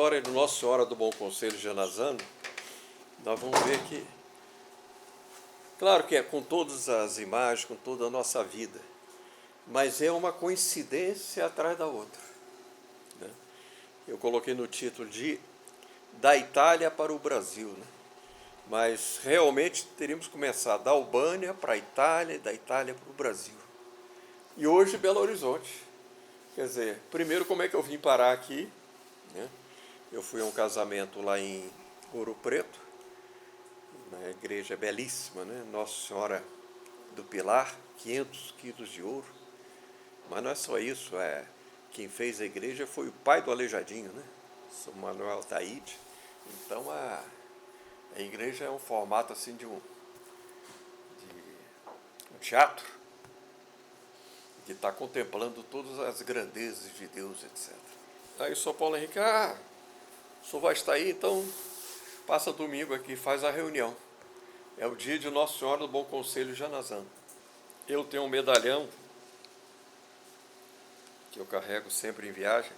história de Nossa Senhora do Bom Conselho Janazano, nós vamos ver que, claro que é com todas as imagens, com toda a nossa vida, mas é uma coincidência atrás da outra, né? Eu coloquei no título de Da Itália para o Brasil, né? Mas realmente teríamos que começar da Albânia para a Itália e da Itália para o Brasil. E hoje Belo Horizonte. Quer dizer, primeiro como é que eu vim parar aqui, né? Eu fui a um casamento lá em Ouro Preto, uma igreja belíssima, né? Nossa Senhora do Pilar, 500 quilos de ouro. Mas não é só isso, quem fez a igreja foi o pai do Aleijadinho, né? São Manuel Altaíde. Então a igreja é um formato assim de um teatro que está contemplando todas as grandezas de Deus, etc. Aí o São Paulo Henrique, o senhor vai estar aí, então passa domingo aqui, faz a reunião. É o dia de Nossa Senhora do Bom Conselho Janazano. Eu tenho um medalhão que eu carrego sempre em viagem,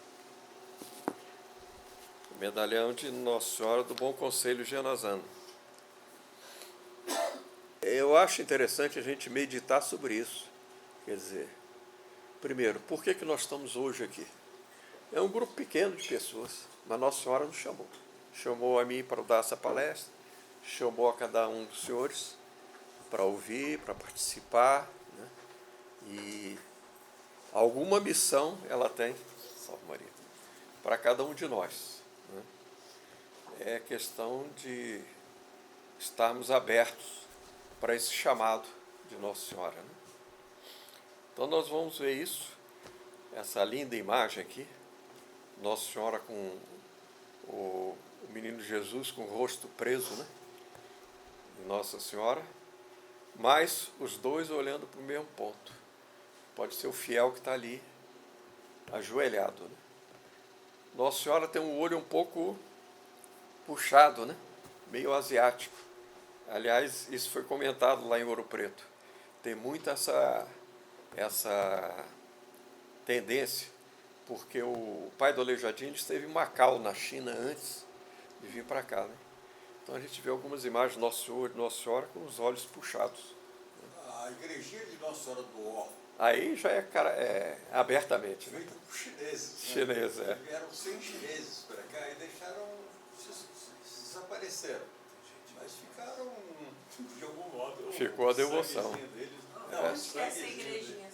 o medalhão de Nossa Senhora do Bom Conselho Janazano. Eu acho interessante a gente meditar sobre isso. Quer dizer, primeiro, por que nós estamos hoje aqui? É um grupo pequeno de pessoas, mas Nossa Senhora nos chamou. Chamou a mim para dar essa palestra, chamou a cada um dos senhores para ouvir, para participar, né? E alguma missão ela tem, Salve Maria, para cada um de nós, né? É questão de estarmos abertos para esse chamado de Nossa Senhora, né? Então nós vamos ver isso, essa linda imagem aqui, Nossa Senhora com o menino Jesus com o rosto preso, né? Nossa Senhora, mas os dois olhando para o mesmo ponto. Pode ser o fiel que está ali, ajoelhado, né? Nossa Senhora tem um olho um pouco puxado, né? Meio asiático. Aliás, isso foi comentado lá em Ouro Preto. Tem muito essa tendência, porque o pai do Aleijadinho esteve em Macau, na China, antes de vir para cá, né? Então a gente vê algumas imagens de Nossa Senhora com os olhos puxados. A igrejinha de Nossa Senhora do Ó. Aí já abertamente, né? Feita por chineses. Chinês, né? Vieram 100 chineses para cá e deixaram, desapareceram. Mas ficaram, de algum modo, ficou a devoção. Deles. Não, essa igrejinha,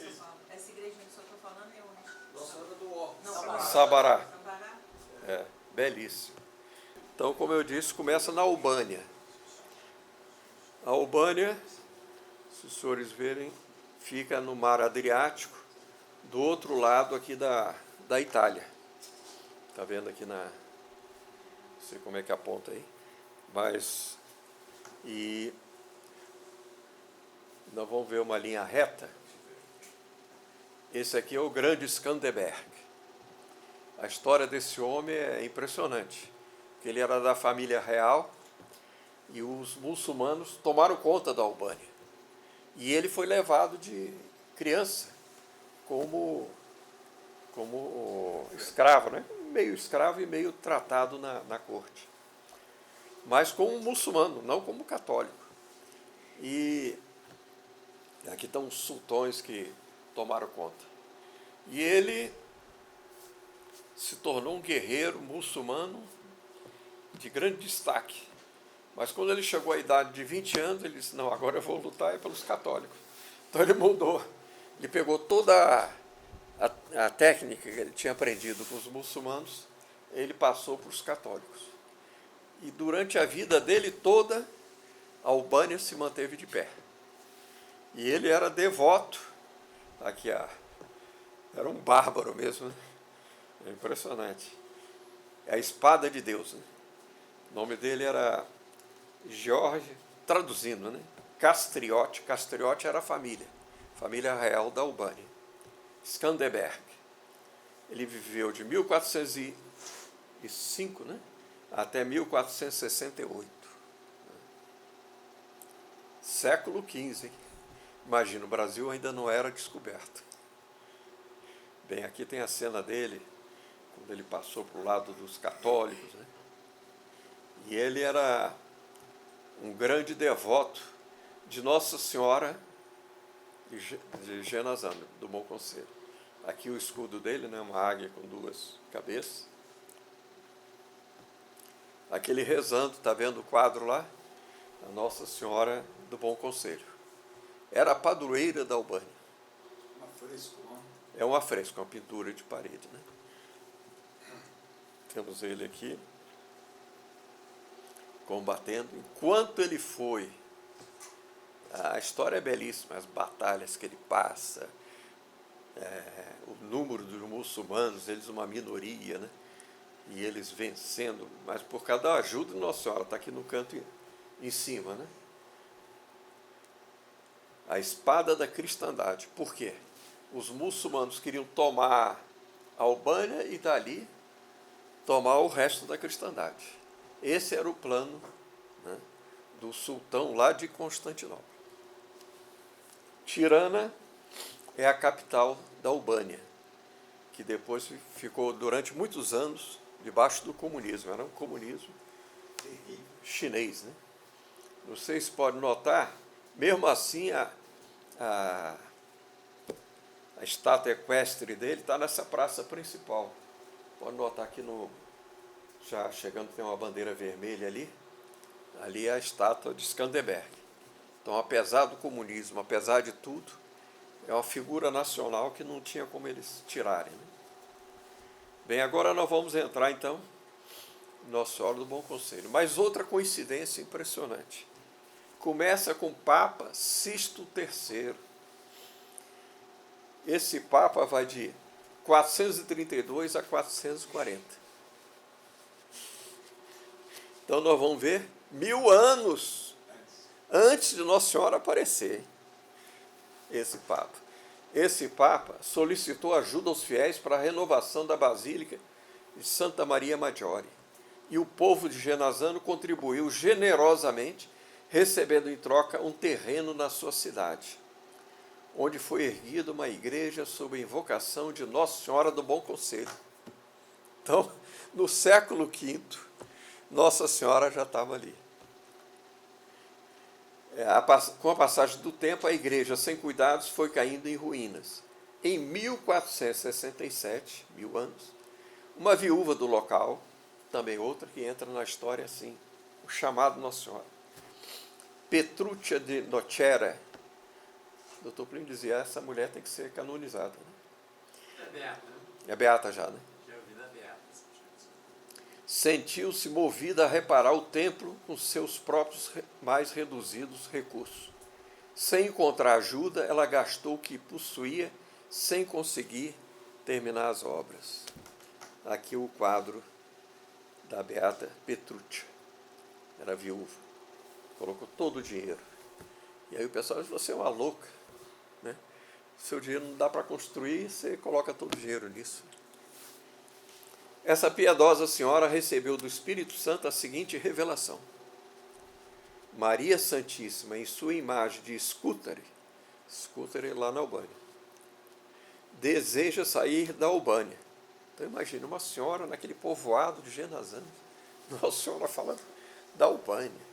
essa igrejinha que eu estou falando é onde? Nossa Senhora do Ó. Não, Sabará. Sabará? Belíssimo. Então, como eu disse, começa na Albânia. A Albânia, se os senhores verem, fica no mar Adriático, do outro lado aqui da Itália. Está vendo aqui não sei como é que aponta aí, mas, e nós vamos ver uma linha reta. Esse aqui é o grande Skanderberg. A história desse homem é impressionante, porque ele era da família real e os muçulmanos tomaram conta da Albânia. E ele foi levado de criança como escravo, né? Meio escravo e meio tratado na corte. Mas como muçulmano, não como católico. E aqui estão os sultões que tomaram conta. E ele se tornou um guerreiro muçulmano de grande destaque. Mas quando ele chegou à idade de 20 anos, ele disse, não, agora eu vou lutar pelos católicos. Então ele mudou. Ele pegou toda a técnica que ele tinha aprendido com os muçulmanos, ele passou para os católicos. E durante a vida dele toda, a Albânia se manteve de pé. E ele era devoto, aqui era um bárbaro mesmo, né? É impressionante. É a espada de Deus, né? O nome dele era Jorge, traduzindo, né? Castriote. Castriote era a família real da Albânia. Skanderberg. Ele viveu de 1405, né, até 1468. Século XV. Imagina, o Brasil ainda não era descoberto. Bem, aqui tem a cena dele quando ele passou para o lado dos católicos, né? E ele era um grande devoto de Nossa Senhora de Genazano, do Bom Conselho. Aqui o escudo dele, né, uma águia com duas cabeças. Aquele rezando, está vendo o quadro lá? A Nossa Senhora do Bom Conselho. Era a padroeira da Albânia. Uma fresco, não? É um afresco, uma pintura de parede, né? Temos ele aqui combatendo. Enquanto ele foi, a história é belíssima, as batalhas que ele passa, o número dos muçulmanos, eles uma minoria, né? E eles vencendo, mas por causa da ajuda de Nossa Senhora, está aqui no canto em cima, né? A espada da cristandade. Por quê? Os muçulmanos queriam tomar a Albânia e dali tomar o resto da cristandade. Esse era o plano, né, do sultão lá de Constantinopla. Tirana é a capital da Albânia, que depois ficou durante muitos anos debaixo do comunismo. Era um comunismo chinês, né? Vocês podem notar, mesmo assim, a estátua equestre dele está nessa praça principal. Pode notar aqui, já chegando, tem uma bandeira vermelha ali. Ali é a estátua de Skanderbeg. Então, apesar do comunismo, apesar de tudo, é uma figura nacional que não tinha como eles tirarem, né? Bem, agora nós vamos entrar, então, no Nossa Senhora do Bom Conselho. Mas outra coincidência impressionante. Começa com o Papa Sisto III. Esse Papa vai de 432 a 440. Então, nós vamos ver 1000 anos antes de Nossa Senhora aparecer, esse Papa. Esse Papa solicitou ajuda aos fiéis para a renovação da Basílica de Santa Maria Maggiore. E o povo de Genazano contribuiu generosamente, recebendo em troca um terreno na sua cidade, onde foi erguida uma igreja sob a invocação de Nossa Senhora do Bom Conselho. Então, no século V, Nossa Senhora já estava ali. Com a passagem do tempo, a igreja, sem cuidados, foi caindo em ruínas. Em 1467, 1000 anos, uma viúva do local, também outra que entra na história assim, o chamado Nossa Senhora, Petruccia de Nocera, o Dr. Plínio dizia, essa mulher tem que ser canonizada. Né? É beata, né? É beata já, né? Já ouvi da beata. Sentiu-se movida a reparar o templo com seus próprios mais reduzidos recursos. Sem encontrar ajuda, ela gastou o que possuía sem conseguir terminar as obras. Aqui o quadro da beata Petruccia. Era viúva. Colocou todo o dinheiro. E aí o pessoal disse, você é uma louca, né? Seu dinheiro não dá para construir, você coloca todo o dinheiro nisso. Essa piedosa senhora recebeu do Espírito Santo a seguinte revelação. Maria Santíssima, em sua imagem de Scutari lá na Albânia, deseja sair da Albânia. Então imagina, uma senhora naquele povoado de Genazano, Nossa Senhora falando da Albânia.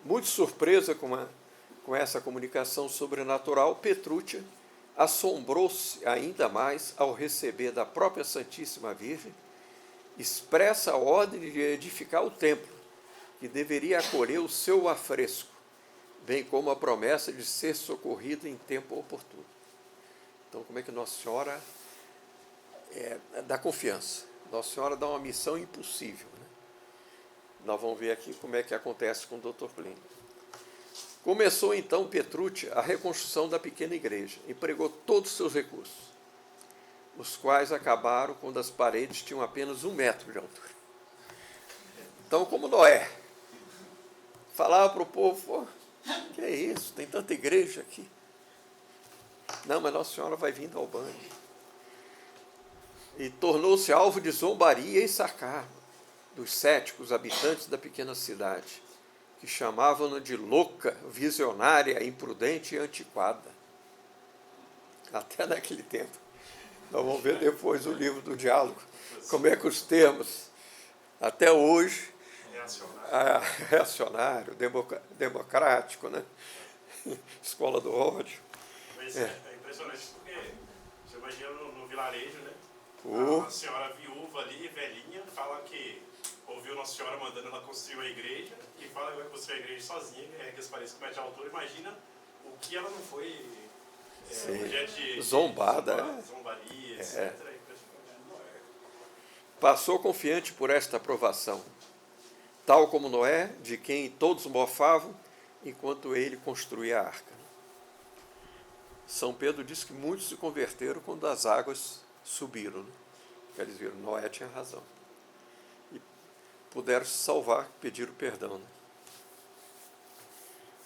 Muito surpresa com essa comunicação sobrenatural, Petruccia assombrou-se ainda mais ao receber da própria Santíssima Virgem expressa ordem de edificar o templo, que deveria acolher o seu afresco, bem como a promessa de ser socorrida em tempo oportuno. Então, como é que Nossa Senhora dá confiança? Nossa Senhora dá uma missão impossível, né? Nós vamos ver aqui como é que acontece com o Dr. Plínio. Começou então Petruccia a reconstrução da pequena igreja, empregou todos os seus recursos, os quais acabaram quando as paredes tinham apenas 1 metro de altura. Então, como Noé falava para o povo, que é isso, tem tanta igreja aqui. Não, mas Nossa Senhora vai vir da Albânia. E tornou-se alvo de zombaria e sarcasmo dos céticos habitantes da pequena cidade, que chamavam-na de louca, visionária, imprudente e antiquada. Até naquele tempo, Nós vamos ver depois o livro do diálogo, como é que os termos, até hoje, reacionário, democrático, né? Escola do ódio. Mas é impressionante porque você imagina no vilarejo, né? Oh. A senhora viúva ali, velhinha, fala que ouviu Nossa Senhora mandando ela construir uma igreja e fala que vai construir a igreja sozinha, que as paredes com metro de altura. Imagina o que ela não foi objeto de zombada, zombaria, etc. Passou confiante por esta aprovação, tal como Noé, de quem todos mofavam, enquanto ele construía a arca. São Pedro diz que muitos se converteram quando as águas subiram. Né? Eles viram, Noé tinha razão. E puderam se salvar, pediram perdão. Né?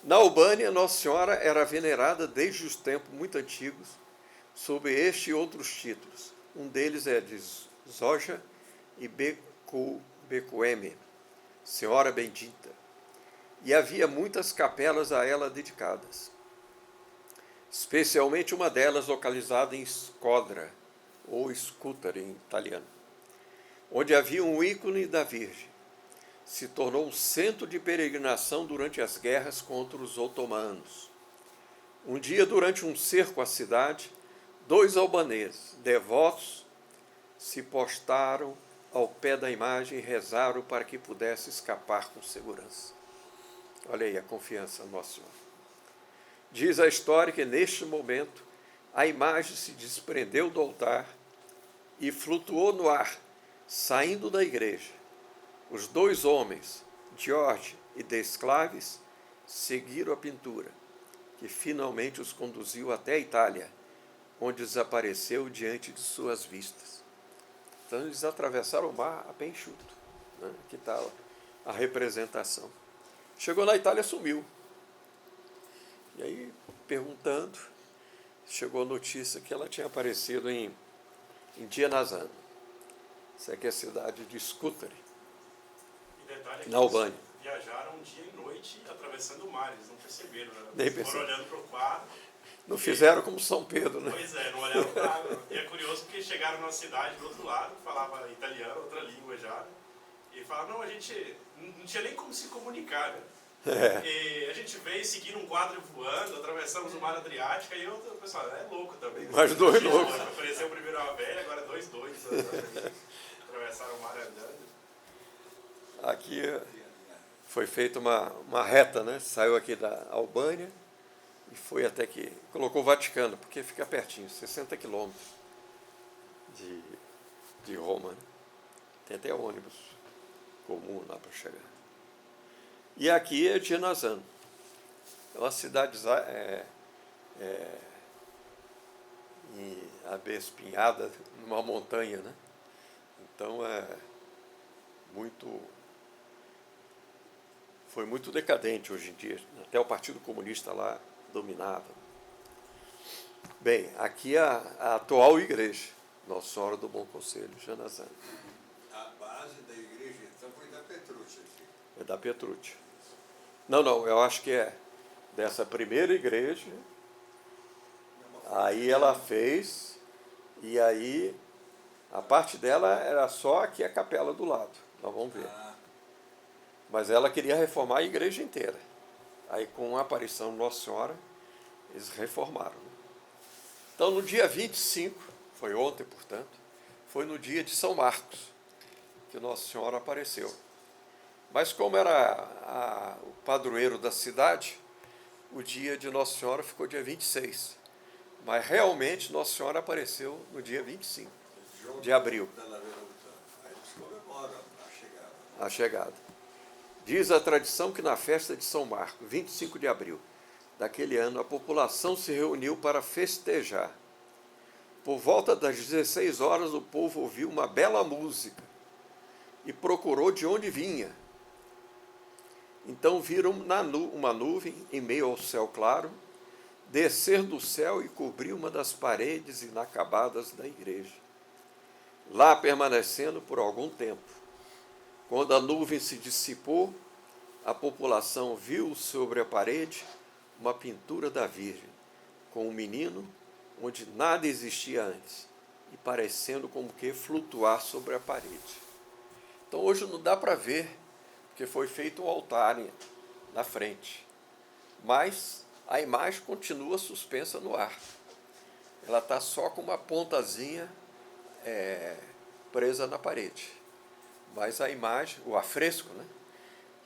Na Albânia, Nossa Senhora era venerada desde os tempos muito antigos, sob este e outros títulos. Um deles é de Zoja e Becueme, Senhora Bendita. E havia muitas capelas a ela dedicadas, especialmente uma delas localizada em Scodra, ou Scutari em italiano, onde havia um ícone da Virgem. Se tornou um centro de peregrinação durante as guerras contra os otomanos. Um dia, durante um cerco à cidade, 2 albaneses, devotos, se postaram ao pé da imagem e rezaram para que pudesse escapar com segurança. Olha aí a confiança no Nosso Senhor. Diz a história que, neste momento, a imagem se desprendeu do altar e flutuou no ar, saindo da igreja. Os 2 homens, George e Desclaves, seguiram a pintura, que finalmente os conduziu até a Itália, onde desapareceu diante de suas vistas. Então, eles atravessaram o mar a pé enxuto. Né? Aqui está a representação. Chegou na Itália, sumiu. E aí, perguntando, chegou a notícia que ela tinha aparecido em Dianazano. Isso aqui é a cidade de Scutari, na Albânia. Viajaram dia e noite atravessando o mar, eles não perceberam, né? Nem Foram perceberam. olhando para o quadro. Não fizeram como São Pedro, né? Pois é, não olharam para a água. E é curioso porque chegaram numa cidade do outro lado, falava italiano, outra língua já, e falaram, não, a gente não tinha nem como se comunicar, né? E a gente veio seguindo um quadro voando, atravessamos o mar Adriático, e o pessoal, é louco também. Mais 2 loucos. Apareceu primeiro a velha, agora 2 doidos. Atravessaram o mar andando. Aqui foi feita uma reta, né? Saiu aqui da Albânia e foi até que colocou o Vaticano, porque fica pertinho, 60 quilômetros de Roma. Né? Tem até ônibus comum lá para chegar. E aqui é Dianazano. É uma cidade abespinhada numa montanha, né? Então foi muito decadente hoje em dia. Até o Partido Comunista lá dominava. Bem, aqui é a atual igreja, Nossa Senhora do Bom Conselho, Dianazano. A base da igreja, então, foi da Petrucci aqui. É da Petrucci. Não, eu acho que é dessa primeira igreja. Aí ela fez, e aí a parte dela era só aqui a capela do lado. Nós vamos ver. Mas ela queria reformar a igreja inteira. Aí, com a aparição de Nossa Senhora, eles reformaram. Então, no dia 25, foi ontem, portanto, foi no dia de São Marcos, que Nossa Senhora apareceu. Mas como era o padroeiro da cidade, o dia de Nossa Senhora ficou dia 26. Mas realmente Nossa Senhora apareceu no dia 25 de abril. Aí eles comemoram a chegada. A chegada. Diz a tradição que na festa de São Marcos, 25 de abril daquele ano, a população se reuniu para festejar. Por volta das 16 horas, o povo ouviu uma bela música e procurou de onde vinha. Então viram uma nuvem em meio ao céu claro, descer do céu e cobrir uma das paredes inacabadas da igreja, lá permanecendo por algum tempo. Quando a nuvem se dissipou, a população viu sobre a parede uma pintura da Virgem, com um menino onde nada existia antes, e parecendo como que flutuar sobre a parede. Então hoje não dá para ver, porque foi feito um altar na frente, mas a imagem continua suspensa no ar. Ela está só com uma pontazinha presa na parede. Mas a imagem, o afresco, né?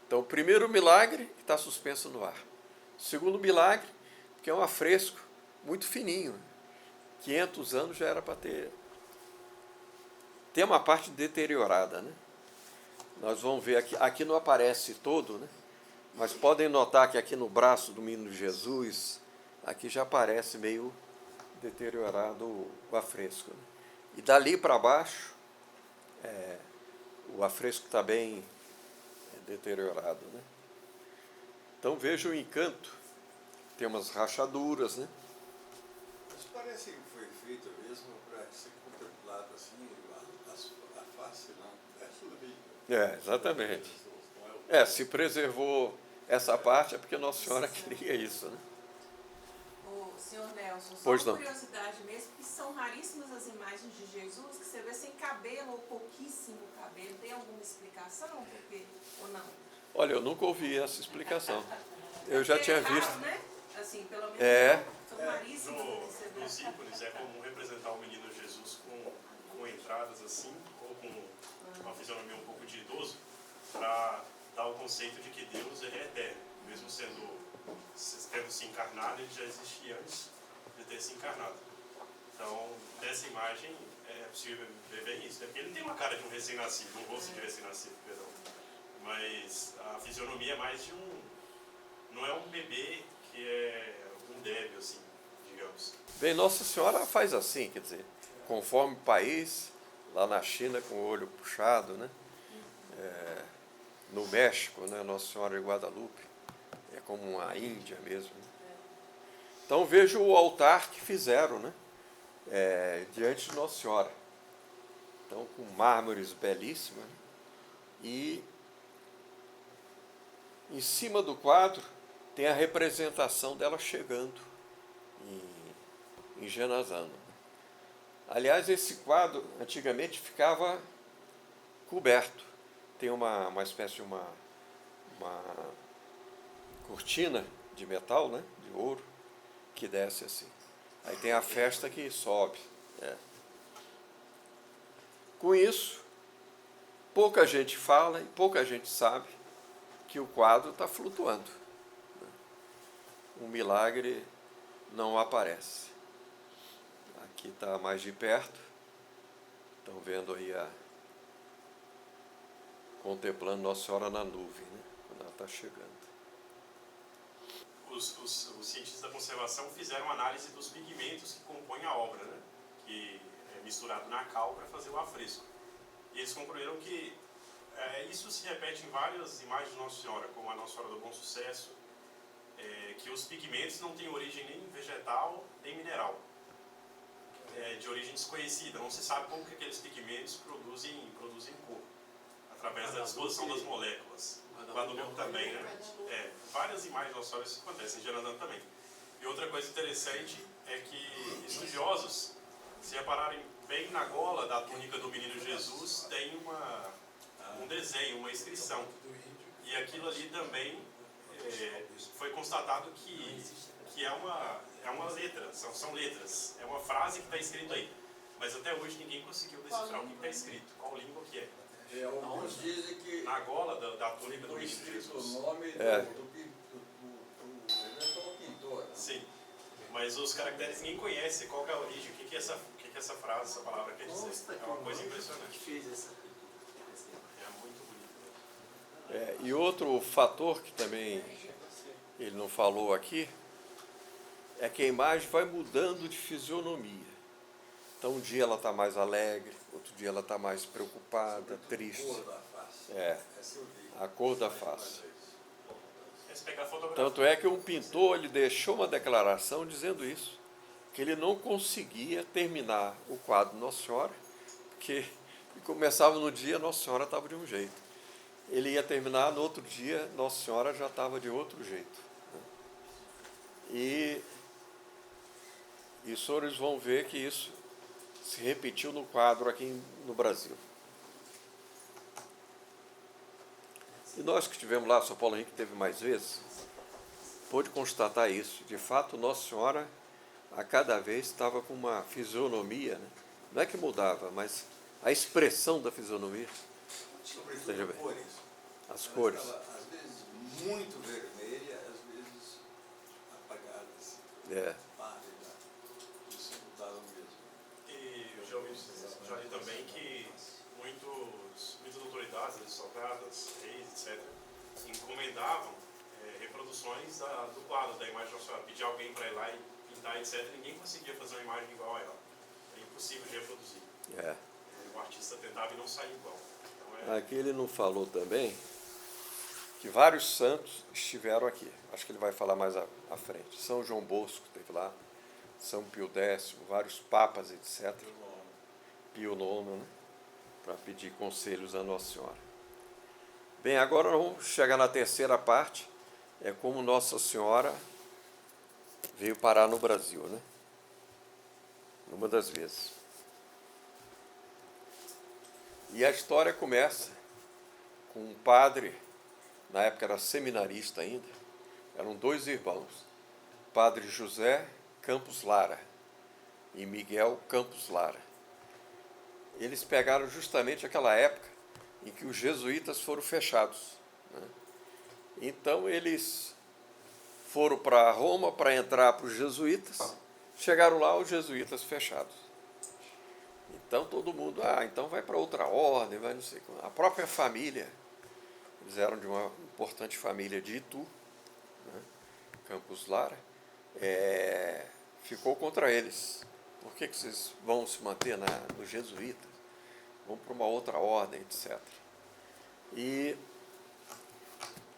Então, o primeiro milagre está suspenso no ar. O segundo milagre, que é um afresco muito fininho. 500 anos já era para ter. Tem uma parte deteriorada, né? Nós vamos ver aqui não aparece todo, né? Mas podem notar que aqui no braço do menino Jesus, aqui já aparece meio deteriorado o afresco. Né? E dali para baixo, o afresco está bem deteriorado. Né? Então veja o encanto, tem umas rachaduras, né? Mas parece que foi feito mesmo para ser contemplado assim, a face não. Exatamente. Se preservou essa parte é porque Nossa Senhora queria isso. Né? O senhor Nelson, só Pois uma não. curiosidade mesmo, que são raríssimas as imagens de Jesus que você vê sem cabelo ou pouquíssimo cabelo. Tem alguma explicação? Porque, ou não? Olha, eu nunca ouvi essa explicação. Eu já tinha Raro, visto. né? Assim, pelo menos são raríssimas as que você vê. Nos ícones é comum representar o menino Jesus com entradas assim, ou com uma fisionomia um pouco de idoso, para dar o conceito de que Deus ele é eterno. Mesmo tendo se encarnado, ele já existia antes de ter se encarnado. Então, nessa imagem é possível ver bem isso. Né? Porque ele tem uma cara de um recém-nascido, um rosto de recém-nascido, perdão. Mas a fisionomia é mais de não é um bebê que é um débil, assim, digamos. Bem, Nossa Senhora faz assim, quer dizer, conforme o país, lá na China com o olho puxado, né? No México, né? Nossa Senhora de Guadalupe, é como uma Índia mesmo. Né? Então veja o altar que fizeram, né? Diante de Nossa Senhora. Então com mármores belíssimos, né? E em cima do quadro tem a representação dela chegando em Genazano. Aliás, esse quadro antigamente ficava coberto. Tem uma espécie de uma cortina de metal, né, de ouro, que desce assim. Aí tem a festa que sobe. Com isso, pouca gente fala e pouca gente sabe que o quadro está flutuando. O milagre não aparece. Aqui está mais de perto. Estão vendo aí contemplando Nossa Senhora na nuvem, né? Quando ela está chegando. Os cientistas da conservação fizeram análise dos pigmentos que compõem a obra, né? Que é misturado na cal para fazer o afresco. E eles concluíram que isso se repete em várias imagens de Nossa Senhora, como a Nossa Senhora do Bom Sucesso, que os pigmentos não têm origem nem vegetal nem mineral, de origem desconhecida. Não se sabe como que aqueles pigmentos produzem cor, através da disposição das moléculas. Guadalupe também, né? Várias imagens de Nossa Senhora isso acontece, em Genazano também. E outra coisa interessante é que estudiosos, se repararem bem na gola da túnica do menino Jesus, tem um desenho, uma inscrição. E aquilo ali também foi constatado que é uma letra, são letras. É uma frase que está escrito aí. Mas até hoje ninguém conseguiu decifrar o que está escrito, qual língua que é. Alguns dizem que Na gola da túnica do foi menino escrito Jesus. o nome do pintor. Sim, mas os caracteres ninguém conhece qual que é a origem, o que é essa frase, essa palavra quer dizer. É uma coisa impressionante. É muito bonito. E outro fator que também ele não falou aqui é que a imagem vai mudando de fisionomia. Então um dia ela está mais alegre, outro dia ela está mais preocupada, triste. Cor da face. Essa eu vi. A cor da face. Se pegar a fotografia, Tanto é que um pintor ele deixou uma declaração dizendo isso, que ele não conseguia terminar o quadro Nossa Senhora, porque começava no dia, Nossa Senhora estava de um jeito. Ele ia terminar no outro dia, Nossa Senhora já estava de outro jeito. E os senhores vão ver que isso se repetiu no quadro aqui no Brasil. E nós que estivemos lá, São Paulo Henrique teve mais vezes, pôde constatar isso. De fato, Nossa Senhora, a cada vez, estava com uma fisionomia, né? Não é que mudava, mas a expressão da fisionomia. Sobretudo Veja bem, cores. as Ela cores. estava, às vezes, muito vermelha, às vezes apagada, assim, É. pálida. Isso mudava mesmo. E eu já li também que muitas autoridades, aristocratas, reis, etc., encomendavam reproduções do quadro, da imagem de Nossa Senhora. Pedir alguém para ir lá e pintar, etc., ninguém conseguia fazer uma imagem igual a ela. É impossível de reproduzir. É. O artista tentava e não saía igual. Então, Aqui ele não falou também que vários santos estiveram aqui. Acho que ele vai falar mais à frente. São João Bosco esteve lá, São Pio X, vários papas, etc. Pio IX, né? Para pedir conselhos a Nossa Senhora. Bem, agora vamos chegar na terceira parte, é como Nossa Senhora veio parar no Brasil, né? Uma das vezes. E a história começa com um padre, na época era seminarista ainda, eram dois irmãos, Padre José Campos Lara e Miguel Campos Lara. Eles pegaram justamente aquela época em que os jesuítas foram fechados, né? Então eles foram para Roma para entrar para os jesuítas, chegaram lá os jesuítas fechados. Então todo mundo, então vai para outra ordem, vai não sei como. A própria família, eles eram de uma importante família de Itu, né? Campos Lara, ficou contra eles. Por que vocês vão se manter nos jesuítas? Vão para uma outra ordem, etc. E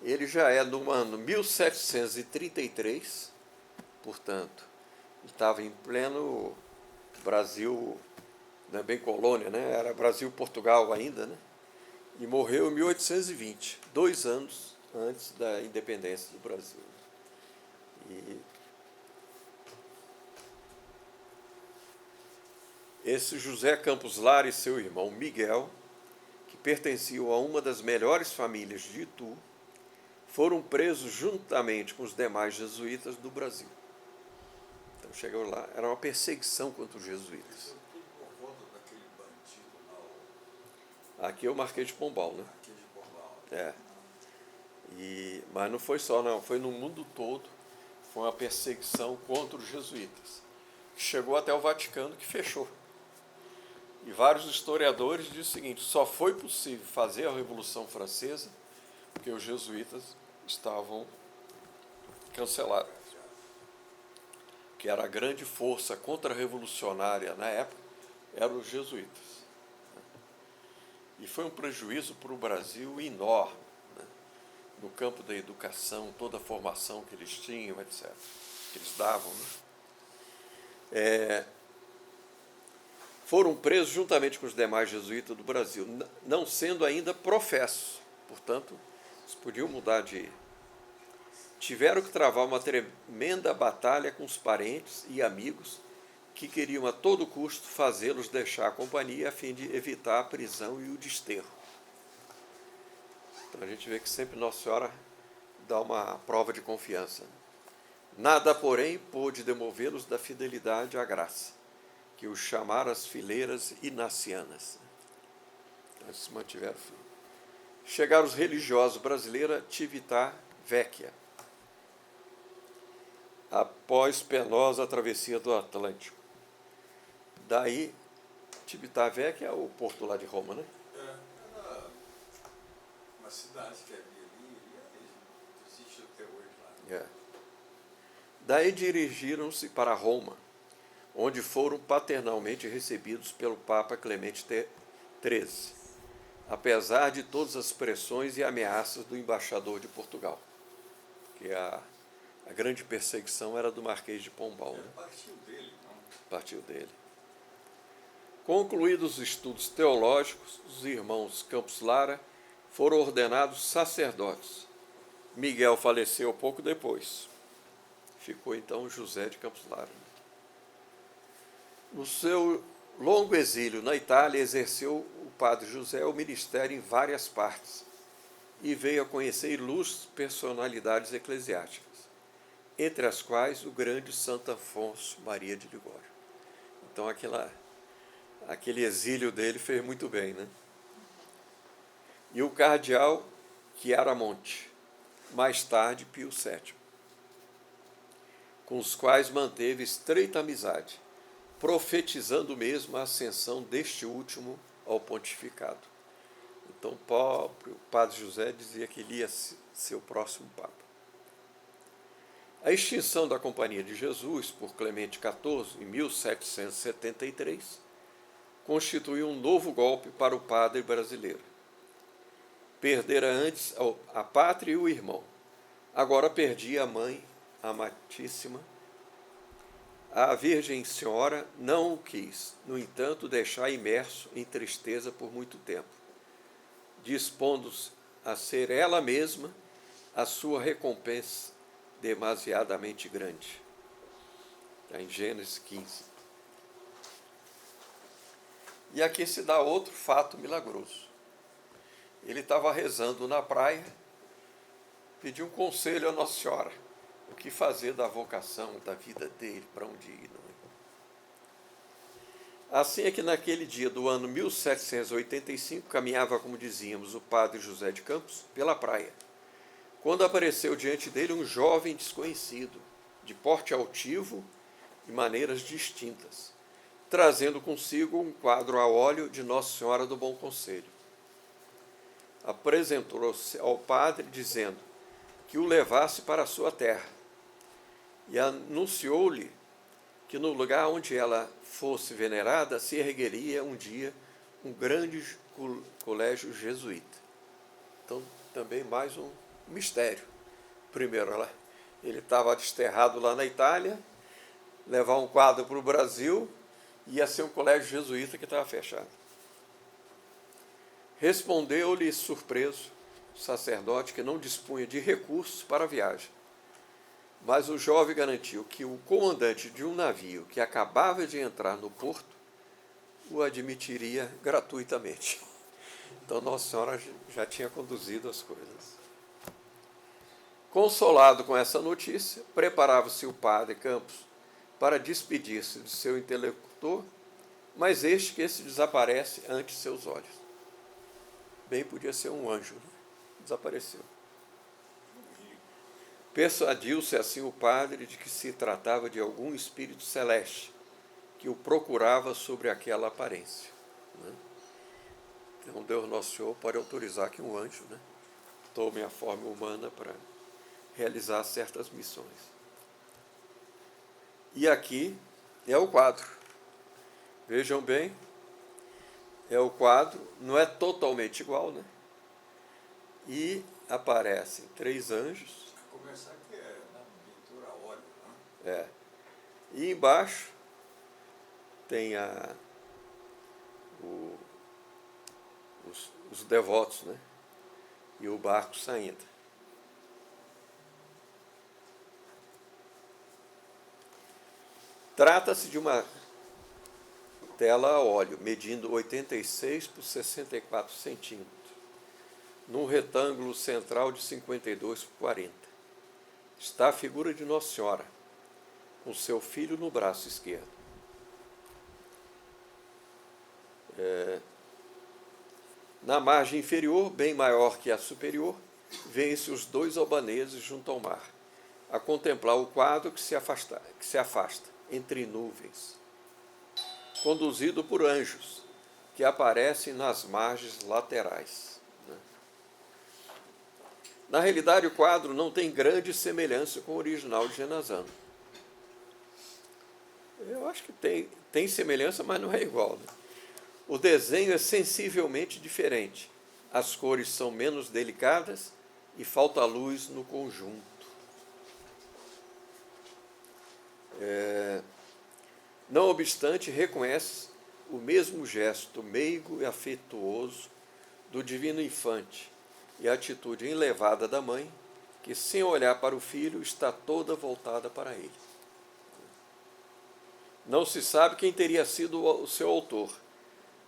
ele já é no ano 1733, portanto, estava em pleno Brasil, não é bem colônia, né? Era Brasil-Portugal ainda, né? E morreu em 1820, 2 anos antes da independência do Brasil. E esse José Campos Lara e seu irmão Miguel, que pertenciam a uma das melhores famílias de Itu, foram presos juntamente com os demais jesuítas do Brasil. Então chegou lá, era uma perseguição contra os jesuítas. Isso tudo por conta daquele bandido lá, Aqui é o Marquês de Pombal, né? aquele de Pombal. Mas não foi só, não, foi no mundo todo, foi uma perseguição contra os jesuítas. Chegou até o Vaticano, que fechou. E vários historiadores dizem o seguinte: só foi possível fazer a Revolução Francesa porque os jesuítas estavam cancelados. Que era a grande força contra-revolucionária na época, eram os jesuítas. E foi um prejuízo para o Brasil enorme, né? No campo da educação, toda a formação que eles tinham, etc., que eles davam, né? Foram presos juntamente com os demais jesuítas do Brasil, não sendo ainda professos, portanto, eles podiam mudar de... Tiveram que travar uma tremenda batalha com os parentes e amigos que queriam a todo custo fazê-los deixar a companhia a fim de evitar a prisão e o desterro. Então a gente vê que sempre Nossa Senhora dá uma prova de confiança. Nada, porém, pôde demovê-los da fidelidade à graça, que os chamaram as fileiras inacianas. Eles se mantiveram firmes. Chegaram os religiosos brasileiros a Cività Vecchia, após penosa travessia do Atlântico. Daí, Cività Vecchia é o porto lá de Roma, né? Era uma cidade que havia ali, e existe até hoje lá. Daí dirigiram-se para Roma, onde foram paternalmente recebidos pelo Papa Clemente XIII, apesar de todas as pressões e ameaças do embaixador de Portugal, que a grande perseguição era do Marquês de Pombal, né? Partiu dele, não? Partiu dele. Concluídos os estudos teológicos, os irmãos Campos Lara foram ordenados sacerdotes. Miguel faleceu pouco depois. Ficou então José de Campos Lara. No seu longo exílio na Itália, exerceu o padre José o ministério em várias partes e veio a conhecer ilustres personalidades eclesiásticas, entre as quais o grande Santo Afonso Maria de Ligório. Então, aquele exílio dele fez muito bem, né? E o cardeal Chiaramonte, mais tarde Pio VII, com os quais manteve estreita amizade, profetizando mesmo a ascensão deste último ao pontificado. Então, o próprio padre José dizia que ele ia ser o próximo papa. A extinção da Companhia de Jesus por Clemente XIV, em 1773, constituiu um novo golpe para o padre brasileiro. Perdera antes a pátria e o irmão, agora perdia a mãe amatíssima. A Virgem Senhora não o quis, no entanto, deixar imerso em tristeza por muito tempo, dispondo-se a ser ela mesma a sua recompensa demasiadamente grande. Está em Gênesis 15. E aqui se dá outro fato milagroso. Ele estava rezando na praia, pediu um conselho a Nossa Senhora, o que fazer da vocação, da vida dele, para onde ir. Não é? Assim é que naquele dia do ano 1785, caminhava, como dizíamos, o padre José de Campos, pela praia, quando apareceu diante dele um jovem desconhecido, de porte altivo e maneiras distintas, trazendo consigo um quadro a óleo de Nossa Senhora do Bom Conselho. Apresentou-se ao padre, dizendo que o levasse para a sua terra, e anunciou-lhe que no lugar onde ela fosse venerada se ergueria um dia um grande colégio jesuíta. Então, também mais um mistério. Primeiro, ele estava desterrado lá na Itália, levar um quadro para o Brasil, ia ser um colégio jesuíta que estava fechado. Respondeu-lhe surpreso o sacerdote, que não dispunha de recursos para a viagem. Mas o jovem garantiu que o comandante de um navio que acabava de entrar no porto o admitiria gratuitamente. Então, Nossa Senhora já tinha conduzido as coisas. Consolado com essa notícia, preparava-se o padre Campos para despedir-se de seu interlocutor, mas este que se desaparece ante seus olhos. Bem, podia ser um anjo, né? Desapareceu. Persuadiu-se assim o padre de que se tratava de algum espírito celeste que o procurava sobre aquela aparência, né? Então, Deus Nosso Senhor pode autorizar que um anjo, né, tome a forma humana para realizar certas missões. E aqui é o quadro. Vejam bem, é o quadro, não é totalmente igual, né? E aparecem 3 anjos. A começar que é na pintura a óleo, né? É. E embaixo tem os devotos, né? E o barco saindo. Trata-se de uma tela a óleo, medindo 86 por 64 centímetros, num retângulo central de 52 por 40. Está a figura de Nossa Senhora, com seu filho no braço esquerdo. Na margem inferior, bem maior que a superior, vêem-se os 2 albaneses junto ao mar, a contemplar o quadro que se afasta entre nuvens, conduzido por anjos, que aparecem nas margens laterais. Na realidade, o quadro não tem grande semelhança com o original de Genazzano. Eu acho que tem semelhança, mas não é igual, né? O desenho é sensivelmente diferente. As cores são menos delicadas e falta luz no conjunto. Não obstante, reconhece o mesmo gesto meigo e afetuoso do divino infante e a atitude elevada da mãe, que, sem olhar para o filho, está toda voltada para ele. Não se sabe quem teria sido o seu autor.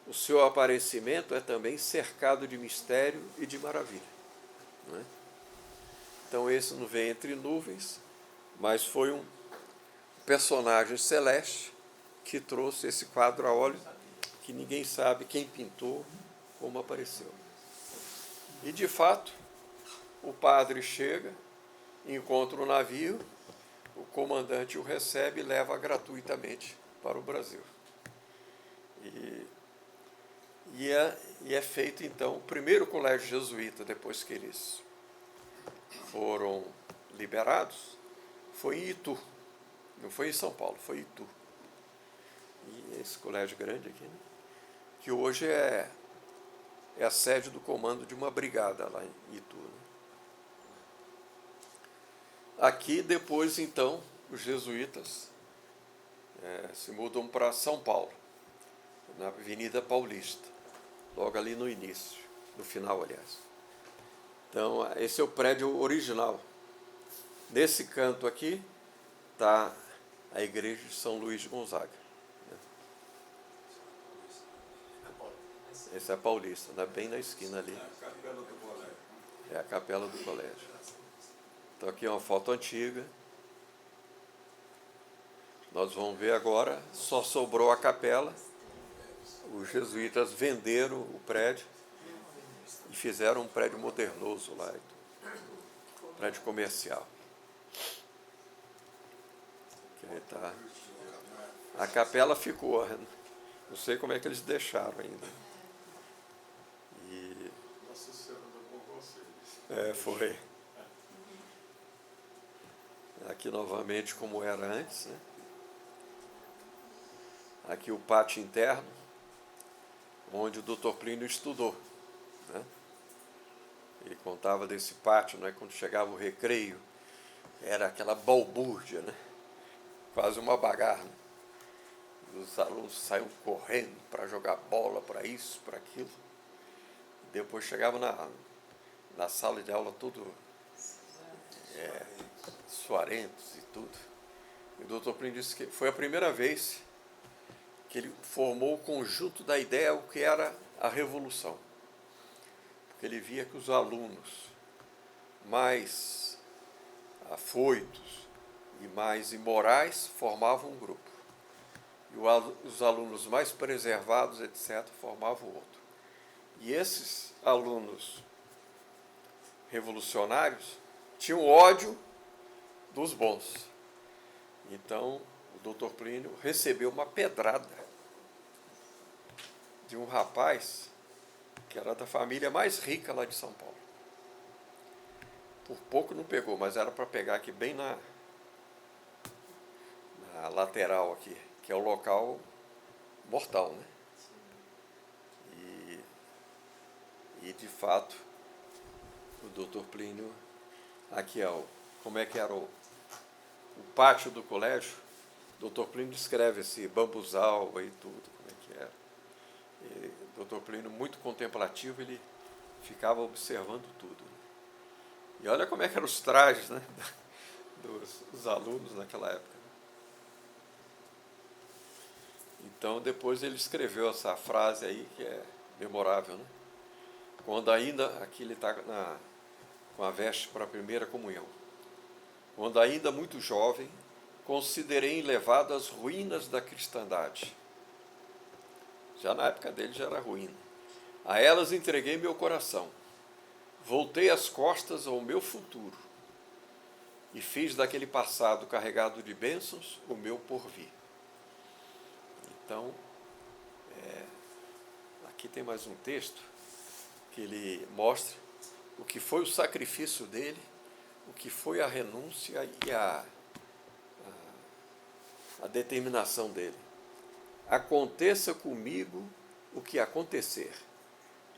O seu aparecimento é também cercado de mistério e de maravilha. Não é? Então, esse não veio entre nuvens, mas foi um personagem celeste que trouxe esse quadro a óleo, que ninguém sabe quem pintou, como apareceu. E, de fato, o padre chega, encontra o navio, o comandante o recebe e leva gratuitamente para o Brasil. E é feito, então, o primeiro colégio jesuíta, depois que eles foram liberados, foi em Itu. Não foi em São Paulo, foi em Itu. E esse colégio grande aqui, né? Que hoje é a sede do comando de uma brigada lá em Itu. Né? Aqui, depois, então, os jesuítas se mudam para São Paulo, na Avenida Paulista, logo ali no início, no final, aliás. Então, esse é o prédio original. Nesse canto aqui está a igreja de São Luís de Gonzaga. Né? Esse é a Paulista, né? Bem na esquina ali. É a capela do colégio. É a capela do colégio. Então, aqui é uma foto antiga. Nós vamos ver agora, só sobrou a capela. Os jesuítas venderam o prédio e fizeram um prédio modernoso lá, um prédio comercial. Tá. A capela ficou, não sei como é que eles deixaram ainda. E Nossa Senhora do Bom Conselho. foi. Aqui novamente como era antes, né? Aqui o pátio interno, onde o Dr. Plínio estudou, né? Ele contava desse pátio, né? Quando chegava o recreio, era aquela balbúrdia, né? Quase uma bagarra. Os alunos saíam correndo para jogar bola, para isso, para aquilo. Depois chegavam na sala de aula tudo suarentos e tudo. E o doutor Plínio disse que foi a primeira vez que ele formou o conjunto da ideia o que era a revolução. Porque ele via que os alunos mais afoitos e mais imorais formavam um grupo. E os alunos mais preservados, etc., formavam outro. E esses alunos revolucionários tinham ódio dos bons. Então, o Dr. Plínio recebeu uma pedrada de um rapaz que era da família mais rica lá de São Paulo. Por pouco não pegou, mas era para pegar aqui bem na lateral aqui, que é o local mortal, né? E de fato, o Dr. Plínio, aqui como é que era o pátio do colégio. O Dr. Plínio descreve esse bambuzal e tudo, como é que era. E o Dr. Plínio, muito contemplativo, ele ficava observando tudo. E olha como é que eram os trajes, né, dos alunos naquela época. Então, depois ele escreveu essa frase aí, que é memorável, né? Quando ainda, aqui ele está com a veste para a primeira comunhão. Quando ainda muito jovem, considerei elevado as ruínas da cristandade. Já na época dele já era ruína. A elas entreguei meu coração. Voltei as costas ao meu futuro e fiz daquele passado carregado de bênçãos o meu porvir. Então, aqui tem mais um texto que ele mostra o que foi o sacrifício dele, o que foi a renúncia e a determinação dele. Aconteça comigo o que acontecer,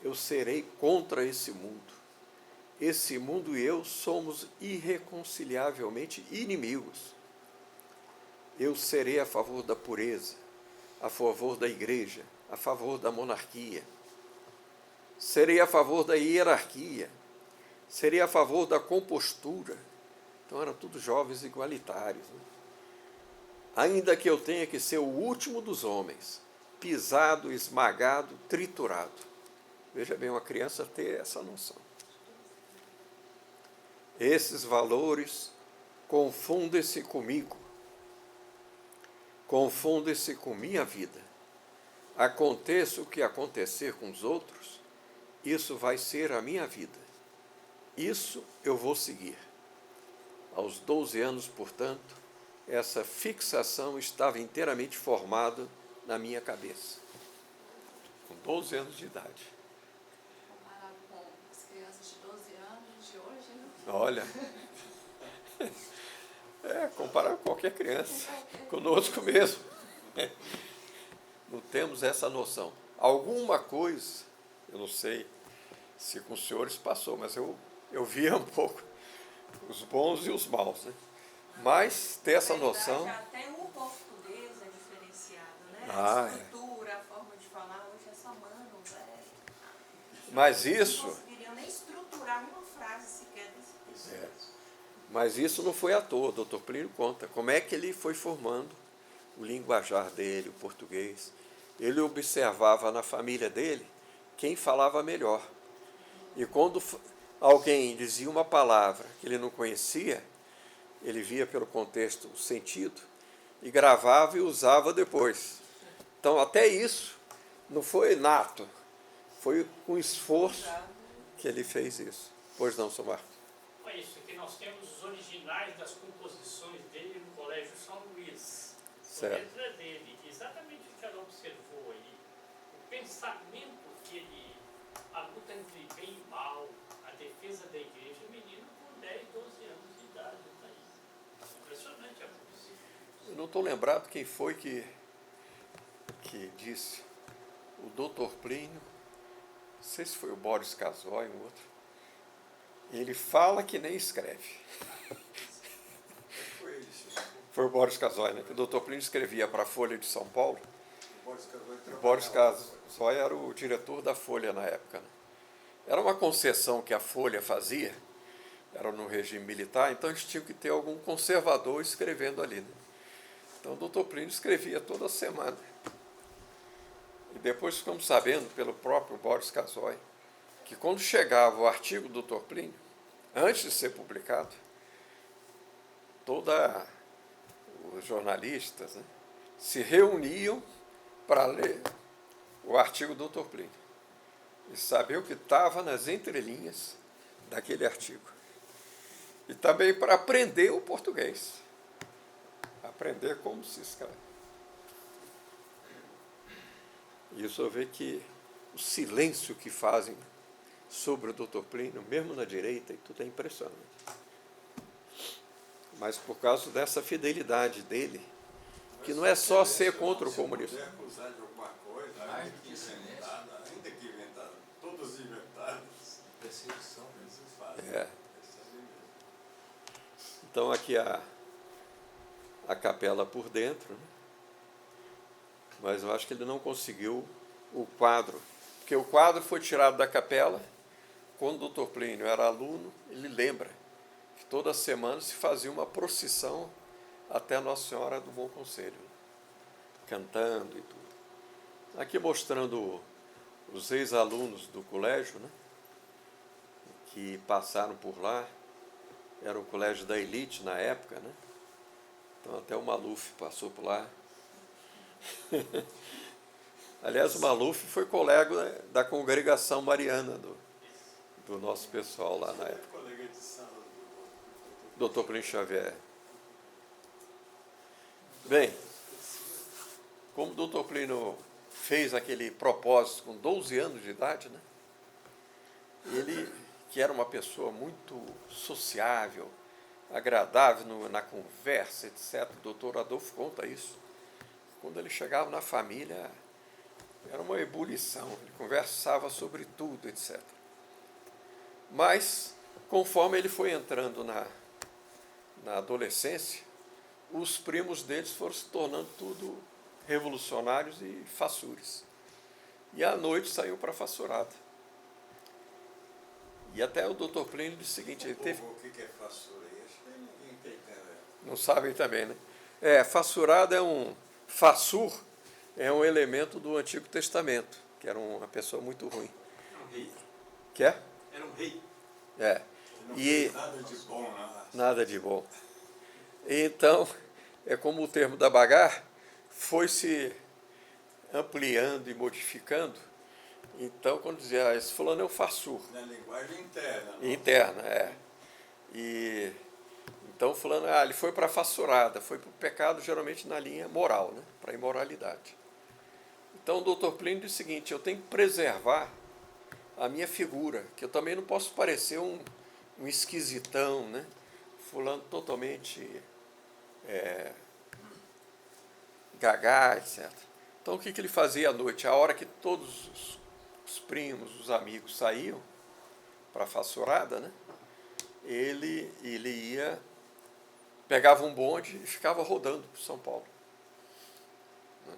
eu serei contra esse mundo. Esse mundo e eu somos irreconciliavelmente inimigos. Eu serei a favor da pureza, a favor da igreja, a favor da monarquia. Serei a favor da hierarquia, serei a favor da compostura. Então eram todos jovens igualitários, né? ainda que eu tenha que ser o último dos homens, pisado, esmagado, triturado. Veja bem, uma criança ter essa noção. Esses valores confundem-se comigo, confundem-se com minha vida. Aconteça o que acontecer com os outros, isso vai ser a minha vida. Isso eu vou seguir. Aos 12 anos, portanto, essa fixação estava inteiramente formada na minha cabeça. Com 12 anos de idade. Comparado com as crianças de 12 anos de hoje, né? Olha, comparado com qualquer criança, conosco mesmo. Não temos essa noção. Alguma coisa, eu não sei se com os senhores passou, mas eu via um pouco os bons e os maus, né? Mas ter essa noção. Até o português é diferenciado, né? Ah, a estrutura, a forma de falar, hoje é só mano, velho. Mas Não isso, conseguiriam nem estruturar uma frase sequer desse tipo. mas isso não foi à toa, o doutor Plínio conta como é que ele foi formando o linguajar dele, o português. Ele observava na família dele quem falava melhor. E quando alguém dizia uma palavra que ele não conhecia, ele via pelo contexto o sentido e gravava e usava depois. Então, até isso não foi nato, foi com esforço que ele fez isso. Pois não, Sr. Marcos? É isso, que nós temos os originais das composições dele no Colégio São Luís. A letra dele, exatamente o que ela observou aí, o pensamento que ele, a luta entre bem e mal, a defesa da igreja, o menino com 10, 12 anos de idade, tá aí. Impressionante a poesia. Eu não estou lembrado quem foi que disse. O doutor Plínio, não sei se foi o Boris Casoy, um outro, ele fala que nem escreve. Foi ele, senhor. Foi o Boris Casoy, né? Que o doutor Plínio escrevia para a Folha de São Paulo. O O Boris Casoy era o diretor da Folha na época, né? Era uma concessão que a Folha fazia, era no regime militar, então eles tinham que ter algum conservador escrevendo ali, né? Então o doutor Plínio escrevia toda semana. E depois ficamos sabendo, pelo próprio Boris Casoy, que quando chegava o artigo do doutor Plínio, antes de ser publicado, todos os jornalistas, né, se reuniam para ler o artigo do doutor Plínio e saber o que estava nas entrelinhas daquele artigo. E também para aprender o português, aprender como se escreve. E isso eu vejo que o silêncio que fazem sobre o doutor Plínio, mesmo na direita, e tudo é impressionante. Mas por causa dessa fidelidade dele, que não é só ser contra o comunismo. Se puder acusar de alguma coisa, ainda que inventada, todos inventados. Perseguição mesmo fazem. É. Então aqui a capela por dentro, né? Mas eu acho que ele não conseguiu o quadro, porque o quadro foi tirado da capela quando o doutor Plínio era aluno. Ele lembra que toda semana se fazia uma procissão até Nossa Senhora do Bom Conselho, cantando e tudo. Aqui mostrando os ex-alunos do colégio, né, que passaram por lá. Era o colégio da elite na época, né? Então até o Maluf passou por lá. Aliás, o Maluf foi colega da congregação mariana do nosso pessoal lá na época. Colega de sala Doutor Plínio Xavier. Bem, como o doutor Plínio fez aquele propósito com 12 anos de idade, né? Ele, que era uma pessoa muito sociável, agradável na conversa, etc. O doutor Adolfo conta isso. Quando ele chegava na família, era uma ebulição, ele conversava sobre tudo, etc. Mas, conforme ele foi entrando na adolescência, os primos deles foram se tornando tudo revolucionários e façures. E à noite saiu para a façurada. E até o doutor Plínio disse o seguinte, ele teve... O que é façura aí? Acho que ninguém tem, né? Não sabem também, né? Fassurado Fassur é um elemento do Antigo Testamento, que era uma pessoa muito ruim. Era um rei. Que é? Era um rei. Não E fez nada de bom, não. nada de bom. Então, é como o termo da Bagar foi se ampliando e modificando. Então, quando dizia, esse fulano é o Fassur. Na linguagem interna. Não? Interna. E então, fulano, ele foi para a fassurada, foi para o pecado, geralmente na linha moral, né? Para a imoralidade. Então, o doutor Plínio diz o seguinte, eu tenho que preservar a minha figura, que eu também não posso parecer um esquisitão, né? Fulano totalmente gagá, etc. Então, o que ele fazia à noite? A hora que todos os primos, os amigos saíam para a fassurada, né? Ele ia, pegava um bonde e ficava rodando por São Paulo. Né?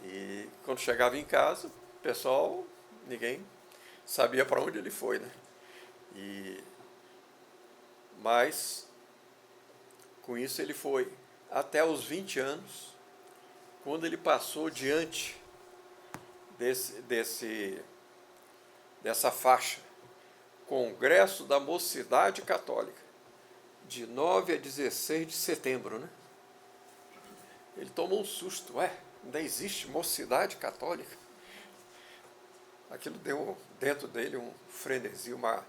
E quando chegava em casa, o pessoal, ninguém sabia para onde ele foi, né? Mas, com isso, ele foi até os 20 anos, quando ele passou diante dessa faixa, Congresso da Mocidade Católica, de 9 a 16 de setembro, né? Ele tomou um susto, ainda existe mocidade católica? Aquilo deu dentro dele um frenesi, uma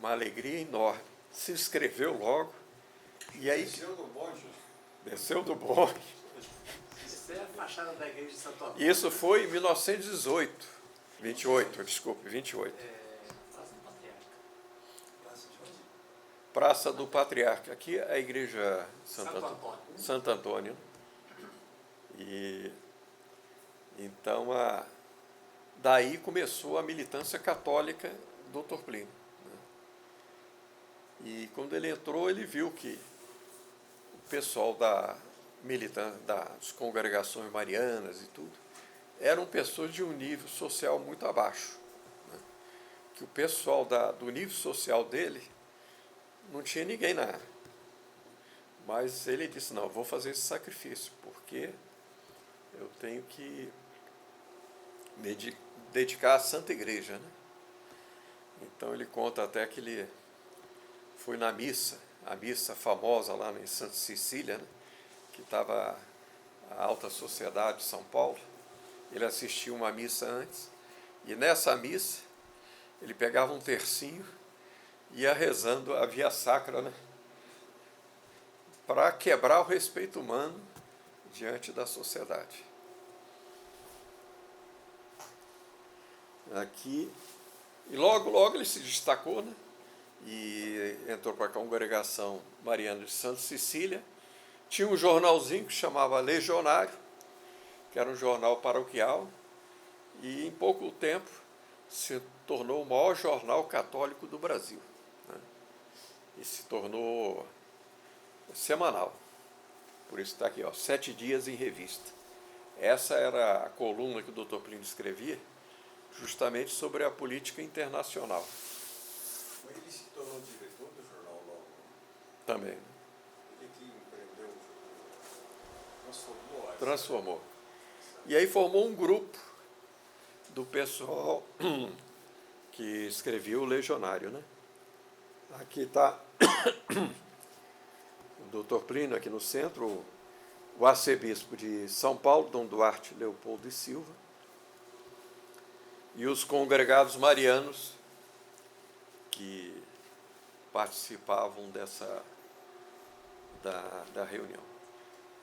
alegria enorme. Se inscreveu logo, e aí... Desceu do bonde. Desceu do bonde. Isso é a fachada da igreja de Santo Antônio. Isso foi em 1928, 28. Praça do Patriarca. Aqui é a igreja Santo Antônio. E então daí começou a militância católica do Dr. Plínio. Né? E quando ele entrou, ele viu que o pessoal das congregações marianas e tudo eram pessoas de um nível social muito abaixo. Né? Que o pessoal do nível social dele não tinha ninguém na área. Mas ele disse, não, vou fazer esse sacrifício, porque eu tenho que me dedicar à Santa Igreja. Né? Então ele conta até que ele foi na missa, a missa famosa lá em Santa Cecília, né? Que estava a alta sociedade de São Paulo. Ele assistiu uma missa antes, e nessa missa ele pegava um tercinho, ia rezando a via sacra, né? Para quebrar o respeito humano diante da sociedade. Aqui, e logo ele se destacou, né? E entrou para a congregação mariana de Santa Cecília. Tinha um jornalzinho que chamava Legionário, que era um jornal paroquial, e em pouco tempo se tornou o maior jornal católico do Brasil. Né? E se tornou semanal. Por isso está aqui, 7 dias em revista. Essa era a coluna que o Dr. Plínio escrevia, justamente sobre a política internacional. Mas ele se tornou diretor do jornal logo. Também. Ele que empreendeu o jornal. Transformou. E aí formou um grupo do pessoal que escrevia o Legionário, né? Aqui está o Dr. Plínio, aqui no centro, o arcebispo de São Paulo, Dom Duarte Leopoldo e Silva, e os congregados marianos que participavam da reunião.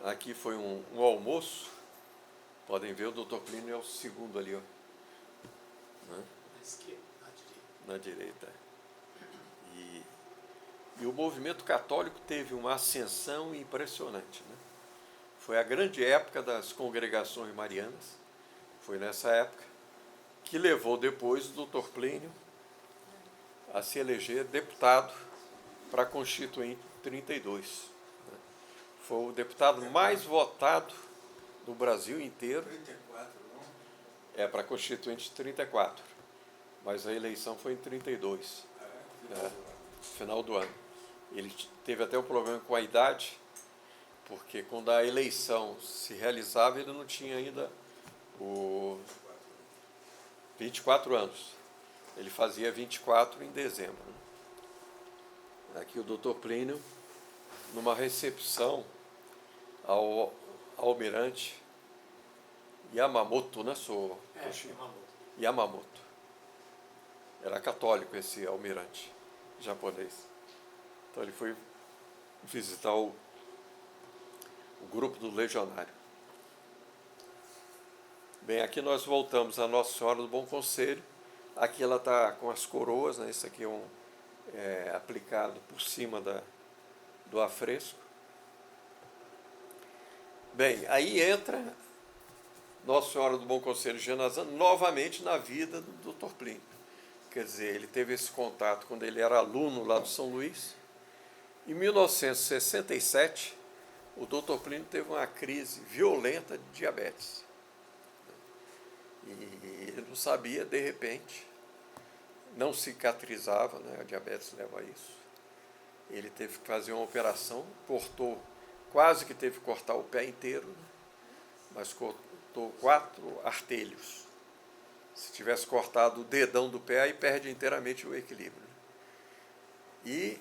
Aqui foi um almoço, podem ver, o Dr. Plínio é o segundo ali, ó, né? Na esquerda, Na direita. E o movimento católico teve uma ascensão impressionante. Né? Foi a grande época das congregações marianas, foi nessa época, que levou depois o Dr. Plínio a se eleger deputado para a Constituinte 32. Né? Foi o deputado mais votado do Brasil inteiro. 34, não? Para a Constituinte 34. Mas a eleição foi em 32. Final do ano. Ele teve até um problema com a idade, porque quando a eleição se realizava, ele não tinha ainda os 24 anos. Ele fazia 24 em dezembro. Aqui o doutor Plínio, numa recepção ao almirante Yamamoto, né, Yamamoto. Era católico esse almirante japonês. Então ele foi visitar o grupo do legionário. Bem, aqui nós voltamos a Nossa Senhora do Bom Conselho. Aqui ela está com as coroas, né? Isso aqui é aplicado por cima do afresco. Bem, aí entra Nossa Senhora do Bom Conselho Genazano novamente na vida do Dr. Plínio. Quer dizer, ele teve esse contato quando ele era aluno lá do São Luís. Em 1967, o Dr. Plínio teve uma crise violenta de diabetes. E ele não sabia, de repente, não cicatrizava, né? A diabetes leva a isso. Ele teve que fazer uma operação, quase que teve que cortar o pé inteiro, né? Mas cortou 4 artelhos. Se tivesse cortado o dedão do pé, aí perde inteiramente o equilíbrio. E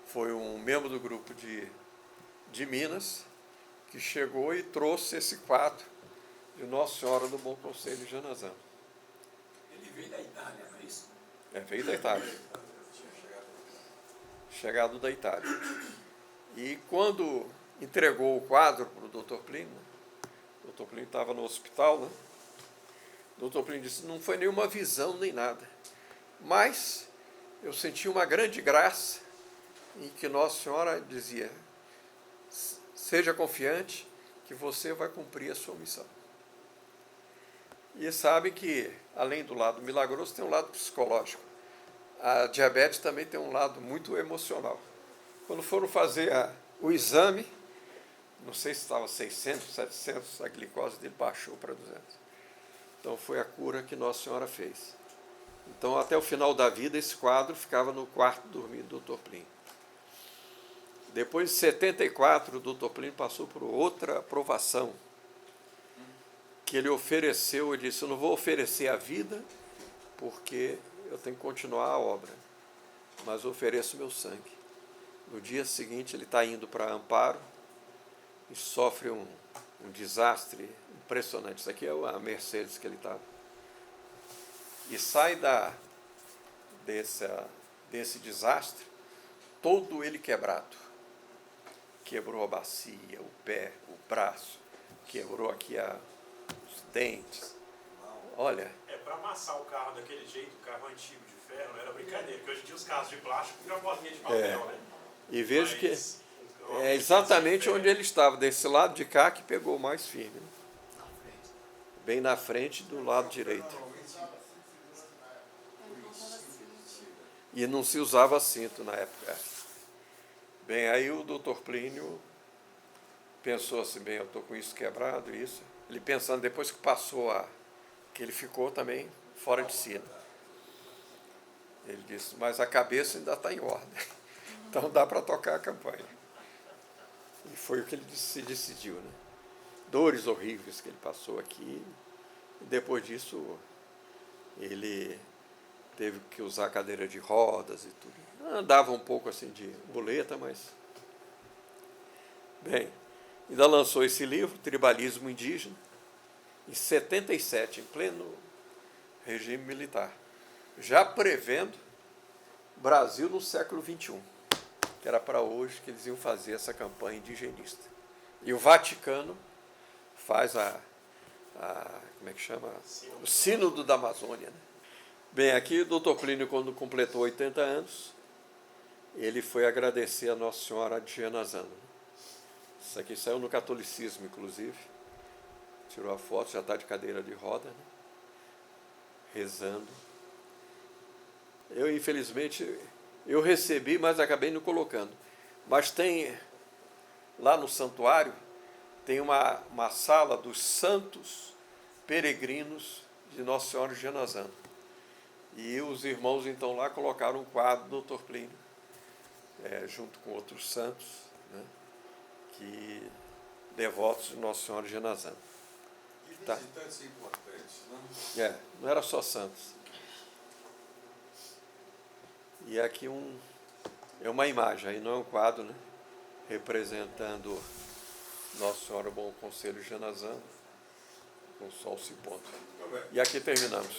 foi um membro do grupo de Minas que chegou e trouxe esse quadro de Nossa Senhora do Bom Conselho Genazano. Ele veio da Itália, não é isso? Veio da Itália. Chegado da Itália. E quando entregou o quadro para o Dr. Plínio, o Dr. Plínio estava no hospital, né? O Dr. Plínio disse, não foi nenhuma visão nem nada, mas eu senti uma grande graça em que Nossa Senhora dizia, seja confiante que você vai cumprir a sua missão. E sabe que, além do lado milagroso, tem um lado psicológico. A diabetes também tem um lado muito emocional. Quando foram fazer o exame, não sei se estava 600, 700, a glicose dele baixou para 200. Então foi a cura que Nossa Senhora fez. Então até o final da vida esse quadro ficava no quarto dormir do Dr. Plínio. Depois de 74, o Dr. Plínio passou por outra provação, que ele ofereceu, ele disse, eu não vou oferecer a vida, porque eu tenho que continuar a obra, mas eu ofereço meu sangue. No dia seguinte ele está indo para Amparo e sofre um desastre impressionante. Isso aqui é a Mercedes que ele estava. E sai desse desastre, todo ele quebrado. Quebrou a bacia, o pé, o braço, quebrou aqui os dentes. Olha. Para amassar o carro daquele jeito, o carro antigo de ferro, não era brincadeira, porque hoje em dia os carros de plástico já bolinha de papel, né? E vejo que é exatamente onde ele estava, desse lado de cá que pegou mais firme. Bem na frente do lado direito. E não se usava cinto na época. Bem, aí o Dr. Plínio pensou assim, bem, eu estou com isso quebrado, isso. Ele pensando, depois que passou que ele ficou também fora de si. Ele disse, mas a cabeça ainda está em ordem. Então dá para tocar a campanha. E foi o que ele se decidiu, né? Dores horríveis que ele passou aqui. E depois disso, ele teve que usar cadeira de rodas e tudo. Andava um pouco assim de muleta, mas... Bem, ainda lançou esse livro, Tribalismo Indígena, em 77, em pleno regime militar, já prevendo Brasil no século XXI, que era para hoje que eles iam fazer essa campanha indigenista. E o Vaticano faz como é que chama? O Sínodo da Amazônia, né? Bem, aqui o Dr. Plínio, quando completou 80 anos, ele foi agradecer a Nossa Senhora de Genazano. Isso aqui saiu no catolicismo, inclusive. Tirou a foto, já está de cadeira de roda, né? Rezando. Eu, infelizmente, eu recebi, mas acabei não colocando. Mas tem, lá no santuário, tem uma sala dos santos peregrinos de Nossa Senhora de Genazano. E os irmãos, então, lá colocaram um quadro do Dr. Plínio, junto com outros santos, né, que devotos de Nossa Senhora de Genazã. E Tá. visitantes importantes, não? Não era só santos. E aqui é uma imagem, aí não é um quadro, né? Representando Nossa Senhora Bom Conselho de Genazã, com o sol se pondo. Tá bem. E aqui terminamos.